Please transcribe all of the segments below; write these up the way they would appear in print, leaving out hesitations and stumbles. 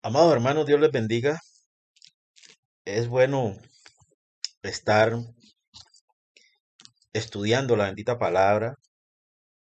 Amado hermano, Dios les bendiga. Es bueno estar estudiando la bendita palabra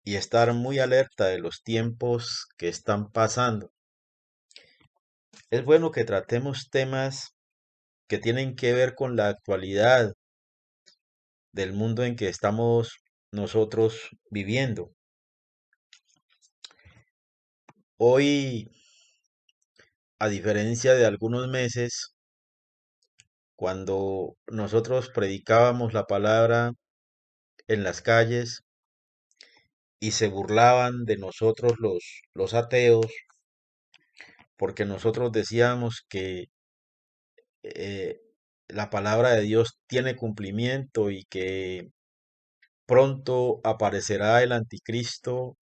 y estar muy alerta de los tiempos que están pasando. Es bueno que tratemos temas que tienen que ver con la actualidad del mundo en que estamos nosotros viviendo. Hoy, a diferencia de algunos meses, cuando nosotros predicábamos la palabra en las calles y se burlaban de nosotros los ateos, porque nosotros decíamos que eh, la palabra de Dios tiene cumplimiento y que pronto aparecerá el anticristo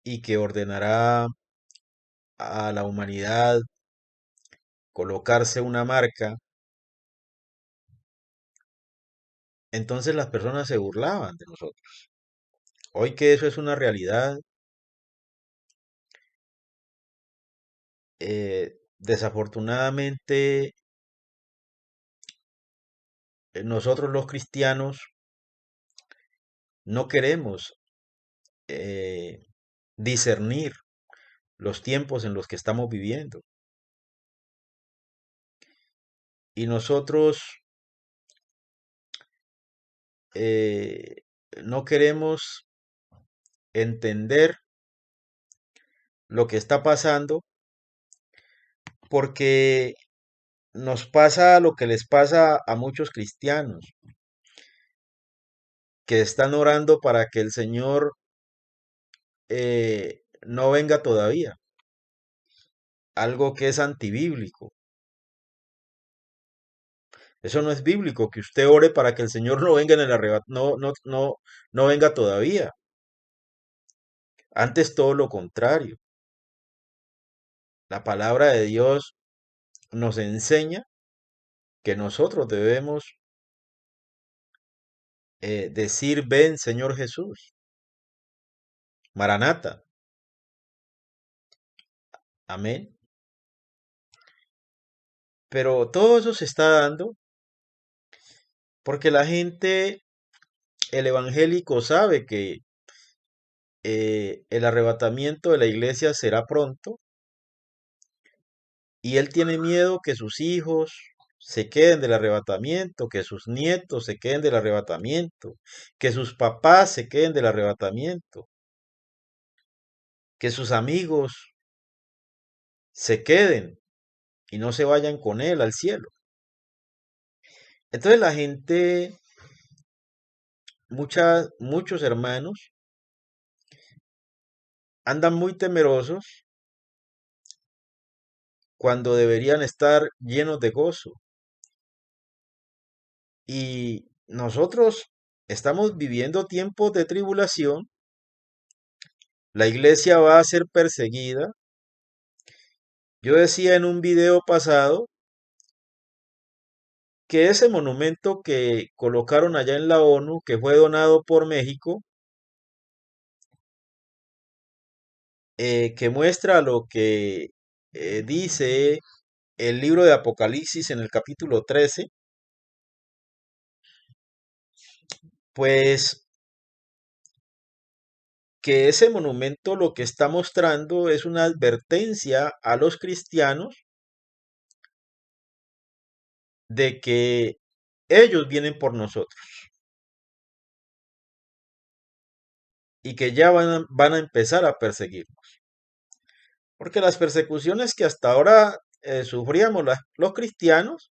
y que ordenará a la humanidad colocarse una marca. Entonces las personas se burlaban de nosotros. Hoy que eso es una realidad, desafortunadamente nosotros los cristianos no queremos eh, discernir los tiempos en los que estamos viviendo. Y nosotros eh, no queremos entender lo que está pasando porque nos pasa lo que les pasa a muchos cristianos que están orando para que el Señor no venga todavía, algo que es antibíblico. Eso no es bíblico, que usted ore para que el Señor no venga en el no venga todavía. Antes todo lo contrario. La palabra de Dios nos enseña que nosotros debemos decir, ven Señor Jesús, Maranata, amén. Pero todo eso se está dando porque la gente, el evangélico sabe que el arrebatamiento de la iglesia será pronto y él tiene miedo que sus hijos se queden del arrebatamiento, que sus nietos se queden del arrebatamiento, que sus papás se queden del arrebatamiento, que sus amigos se queden y no se vayan con él al cielo. Entonces la gente, muchos hermanos, andan muy temerosos cuando deberían estar llenos de gozo. Y nosotros estamos viviendo tiempos de tribulación. La iglesia va a ser perseguida. Yo decía en un video pasado que ese monumento que colocaron allá en la ONU, que fue donado por México, que muestra lo que dice el libro de Apocalipsis en el capítulo 13, pues que ese monumento lo que está mostrando es una advertencia a los cristianos de que ellos vienen por nosotros y que ya van a empezar a perseguirnos. Porque las persecuciones que hasta ahora sufríamos los cristianos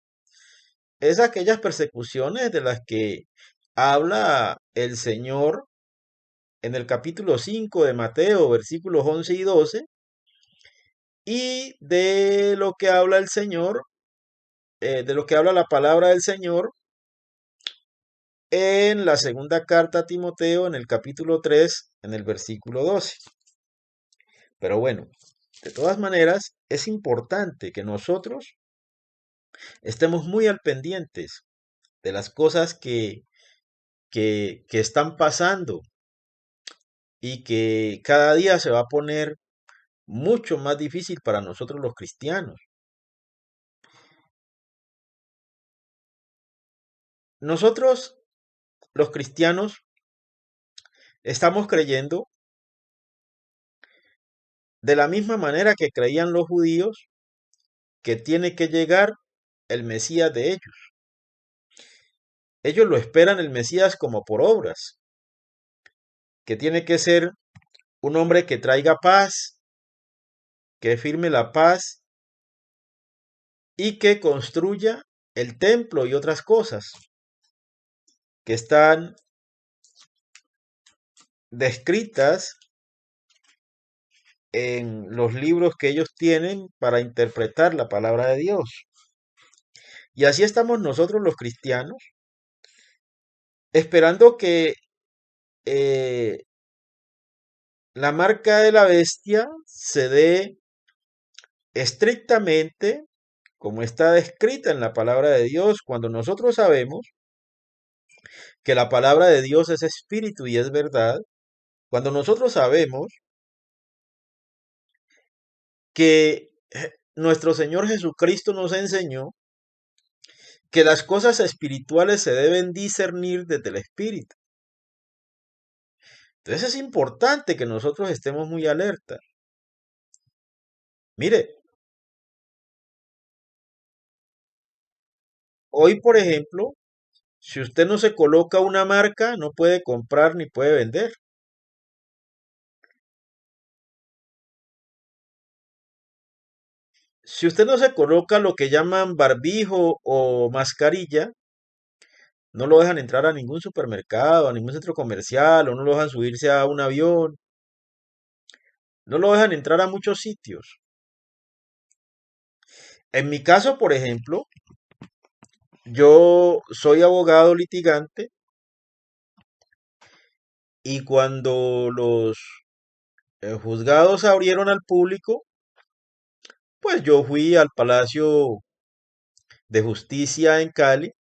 es aquellas persecuciones de las que habla el Señor en el capítulo 5 de Mateo, versículos 11 y 12, y de lo que habla el Señor, de lo que habla la palabra del Señor en la segunda carta a Timoteo, en el capítulo 3, en el versículo 12. Pero bueno, de todas maneras, es importante que nosotros estemos muy al pendientes de las cosas que están pasando y que cada día se va a poner mucho más difícil para nosotros los cristianos. Nosotros, los cristianos, estamos creyendo de la misma manera que creían los judíos que tiene que llegar el Mesías de ellos. Ellos lo esperan el Mesías como por obras, que tiene que ser un hombre que traiga paz, que firme la paz y que construya el templo y otras cosas que están descritas en los libros que ellos tienen para interpretar la palabra de Dios. Y así estamos nosotros los cristianos, esperando que eh, la marca de la bestia se dé estrictamente como está descrita en la palabra de Dios, cuando nosotros sabemos que la palabra de Dios es espíritu y es verdad, cuando nosotros sabemos que nuestro Señor Jesucristo nos enseñó que las cosas espirituales se deben discernir desde el espíritu. Entonces es importante que nosotros estemos muy alerta. Mire, hoy por ejemplo, si usted no se coloca una marca, no puede comprar ni puede vender. Si usted no se coloca lo que llaman barbijo o mascarilla, no lo dejan entrar a ningún supermercado, a ningún centro comercial, o no lo dejan subirse a un avión, no lo dejan entrar a muchos sitios. En mi caso, por ejemplo, yo soy abogado litigante y cuando los juzgados abrieron al público, pues yo fui al Palacio de Justicia en Cali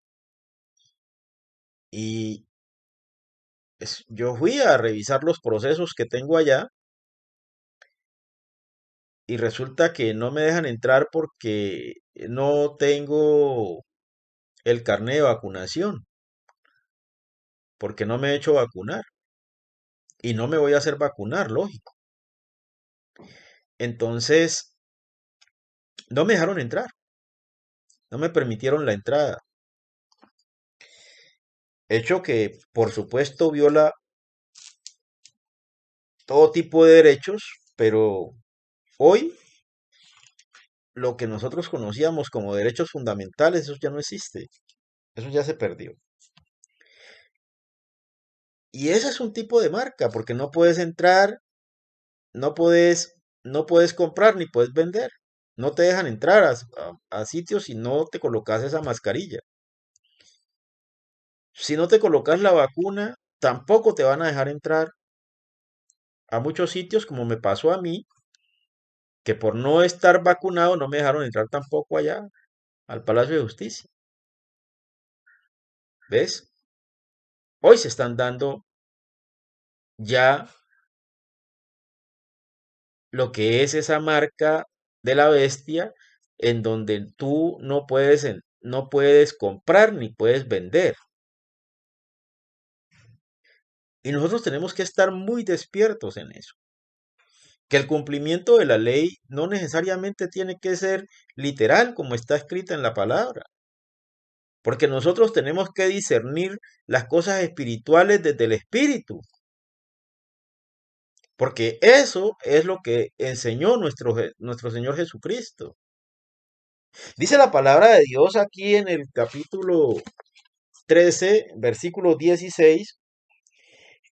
y yo fui a revisar los procesos que tengo allá y resulta que no me dejan entrar porque no tengo el carnet de vacunación, porque no me he hecho vacunar y no me voy a hacer vacunar, lógico. Entonces, no me dejaron entrar, no me permitieron la entrada. Hecho que, por supuesto, viola todo tipo de derechos, pero hoy lo que nosotros conocíamos como derechos fundamentales, eso ya no existe, eso ya se perdió. Y ese es un tipo de marca, porque no puedes entrar, no puedes comprar ni puedes vender. No te dejan entrar a sitios si no te colocas esa mascarilla. Si no te colocas la vacuna, tampoco te van a dejar entrar a muchos sitios, como me pasó a mí, que por no estar vacunado no me dejaron entrar tampoco allá al Palacio de Justicia. ¿Ves? Hoy se están dando ya lo que es esa marca de la bestia en donde tú no puedes comprar ni puedes vender. Y nosotros tenemos que estar muy despiertos en eso. Que el cumplimiento de la ley no necesariamente tiene que ser literal como está escrita en la palabra, porque nosotros tenemos que discernir las cosas espirituales desde el espíritu, porque eso es lo que enseñó nuestro Señor Jesucristo. Dice la palabra de Dios aquí en el capítulo 13, versículo 16,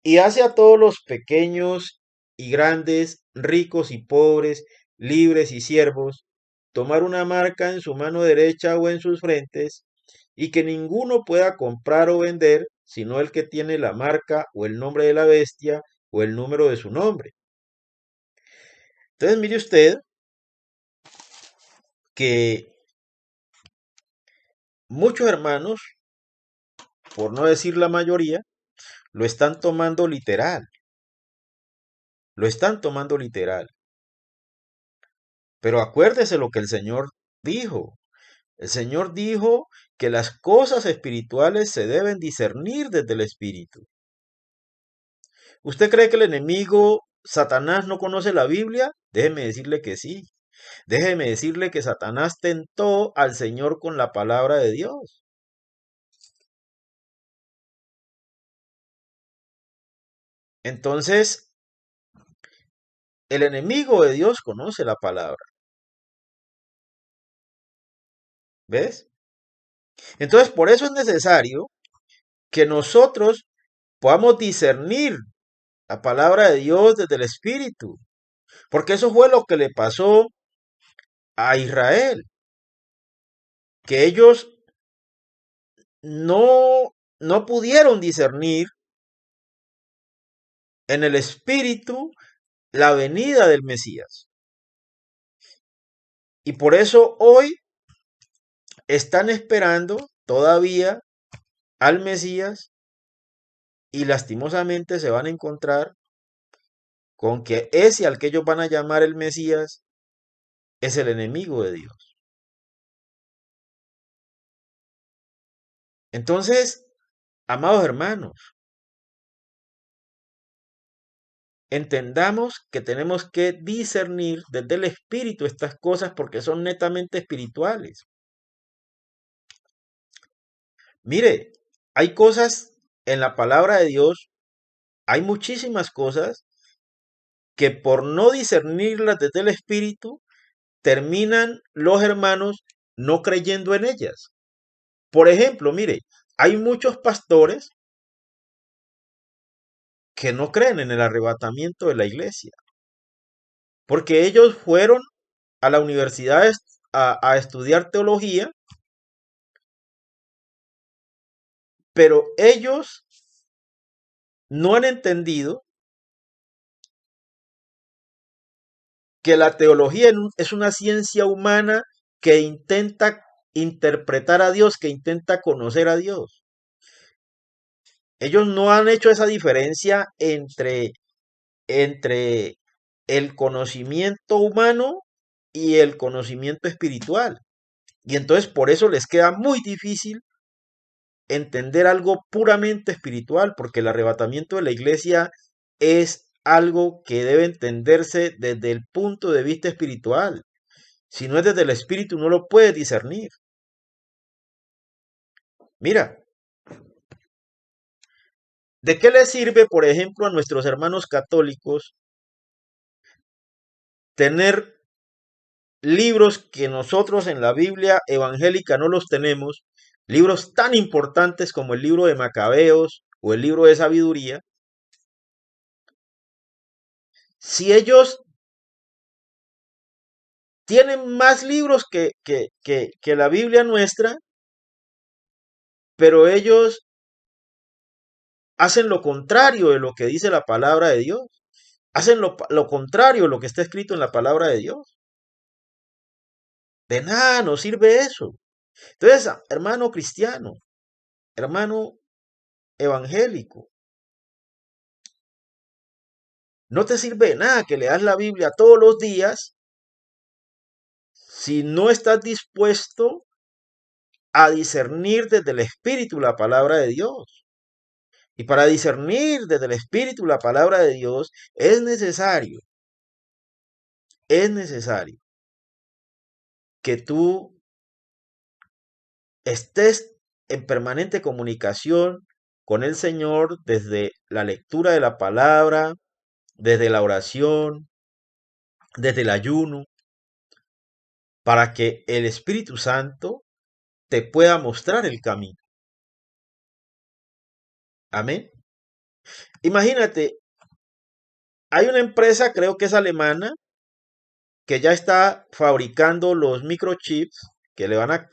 y hace a todos los pequeños y grandes, ricos y pobres, libres y siervos, tomar una marca en su mano derecha o en sus frentes, y que ninguno pueda comprar o vender, sino el que tiene la marca o el nombre de la bestia o el número de su nombre. Entonces mire usted que muchos hermanos, por no decir la mayoría, lo están tomando literal. lo están tomando literal. Pero acuérdese lo que el Señor dijo. El Señor dijo que las cosas espirituales se deben discernir desde el Espíritu. ¿Usted cree que el enemigo, Satanás, no conoce la Biblia? Déjeme decirle que sí. Déjeme decirle que Satanás tentó al Señor con la palabra de Dios. Entonces, el enemigo de Dios conoce la palabra. ¿Ves? Entonces, por eso es necesario que nosotros podamos discernir la palabra de Dios desde el Espíritu. Porque eso fue lo que le pasó a Israel. Que ellos no pudieron discernir en el Espíritu la venida del Mesías. Y por eso hoy están esperando todavía al Mesías y lastimosamente se van a encontrar con que ese al que ellos van a llamar el Mesías es el enemigo de Dios. Entonces, amados hermanos, entendamos que tenemos que discernir desde el Espíritu estas cosas porque son netamente espirituales. Mire, hay cosas en la palabra de Dios, hay muchísimas cosas que por no discernirlas desde el Espíritu, terminan los hermanos no creyendo en ellas. Por ejemplo, mire, hay muchos pastores que no creen en el arrebatamiento de la iglesia, porque ellos fueron a la universidad a estudiar teología, pero ellos no han entendido que la teología es una ciencia humana que intenta interpretar a Dios, que intenta conocer a Dios. Ellos no han hecho esa diferencia entre el conocimiento humano y el conocimiento espiritual. Y entonces por eso les queda muy difícil entender algo puramente espiritual, porque el arrebatamiento de la iglesia es algo que debe entenderse desde el punto de vista espiritual. Si no es desde el espíritu, no lo puede discernir. Mira, ¿de qué le sirve, por ejemplo, a nuestros hermanos católicos tener libros que nosotros en la Biblia evangélica no los tenemos, libros tan importantes como el libro de Macabeos o el libro de Sabiduría, si ellos tienen más libros que la Biblia nuestra, pero ellos hacen lo contrario de lo que dice la palabra de Dios, hacen lo contrario de lo que está escrito en la palabra de Dios. De nada nos sirve eso. Entonces, hermano cristiano, hermano evangélico, no te sirve de nada que leas la Biblia todos los días si no estás dispuesto a discernir desde el Espíritu la palabra de Dios. Y para discernir desde el Espíritu la palabra de Dios es necesario que tú estés en permanente comunicación con el Señor desde la lectura de la palabra, desde la oración, desde el ayuno, para que el Espíritu Santo te pueda mostrar el camino. Amén. Imagínate, hay una empresa, creo que es alemana, que ya está fabricando los microchips que le van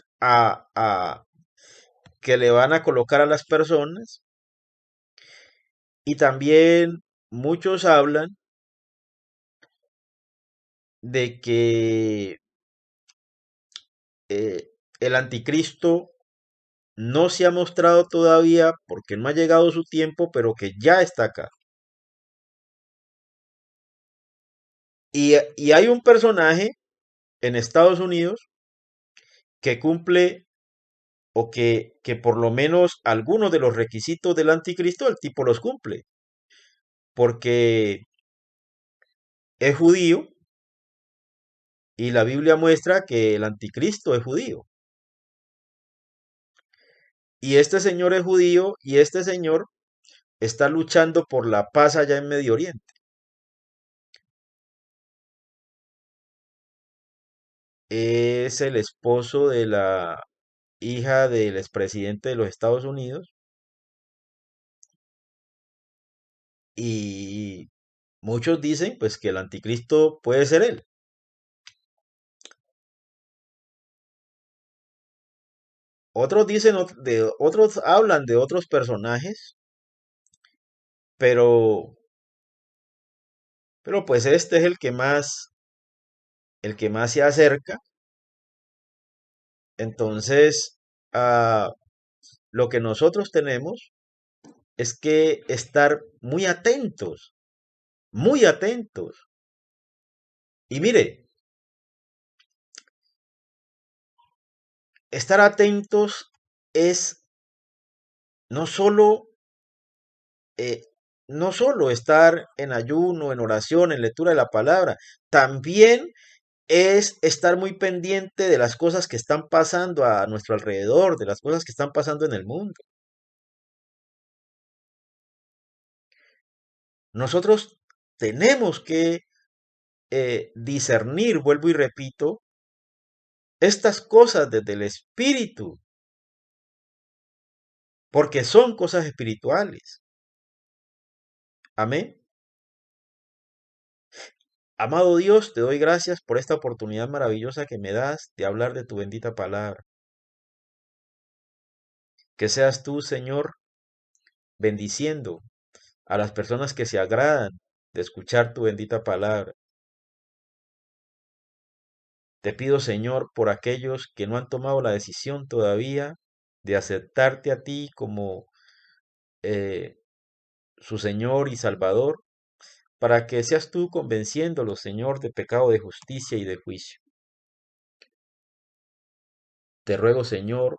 que le van a colocar a las personas. Y también muchos hablan de que eh, el anticristo no se ha mostrado todavía porque no ha llegado su tiempo, pero que ya está acá. Y hay un personaje en Estados Unidos que cumple que por lo menos algunos de los requisitos del anticristo el tipo los cumple, porque es judío y la Biblia muestra que el anticristo es judío. Y este señor es judío y este señor está luchando por la paz allá en Medio Oriente. Es el esposo de la hija del expresidente de los Estados Unidos y muchos dicen pues que el anticristo puede ser él. Otros dicen otros hablan de otros personajes, pero pues este es el que más se acerca. Entonces, ah, lo que nosotros tenemos es que estar muy atentos, muy atentos. Y mire, estar atentos es no solo, eh, no solo estar en ayuno, en oración, en lectura de la palabra, también es estar muy pendiente de las cosas que están pasando a nuestro alrededor, de las cosas que están pasando en el mundo. Nosotros tenemos que discernir, vuelvo y repito, estas cosas desde el espíritu, porque son cosas espirituales. Amén. Amado Dios, te doy gracias por esta oportunidad maravillosa que me das de hablar de tu bendita palabra. Que seas tú, Señor, bendiciendo a las personas que se agradan de escuchar tu bendita palabra. Te pido, Señor, por aquellos que no han tomado la decisión todavía de aceptarte a ti como eh, su Señor y Salvador, para que seas tú convenciéndolos, Señor, de pecado, de justicia y de juicio. Te ruego, Señor,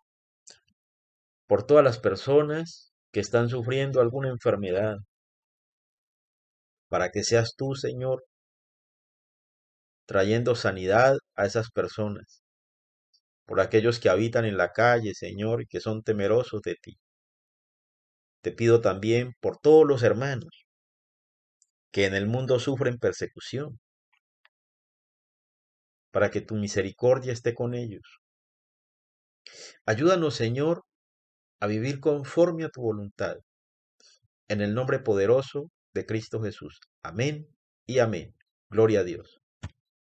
por todas las personas que están sufriendo alguna enfermedad, para que seas tú, Señor, trayendo sanidad a esas personas, por aquellos que habitan en la calle, Señor, y que son temerosos de ti. Te pido también por todos los hermanos que en el mundo sufren persecución, para que tu misericordia esté con ellos. Ayúdanos, Señor, a vivir conforme a tu voluntad, en el nombre poderoso de Cristo Jesús. Amén y amén. Gloria a Dios.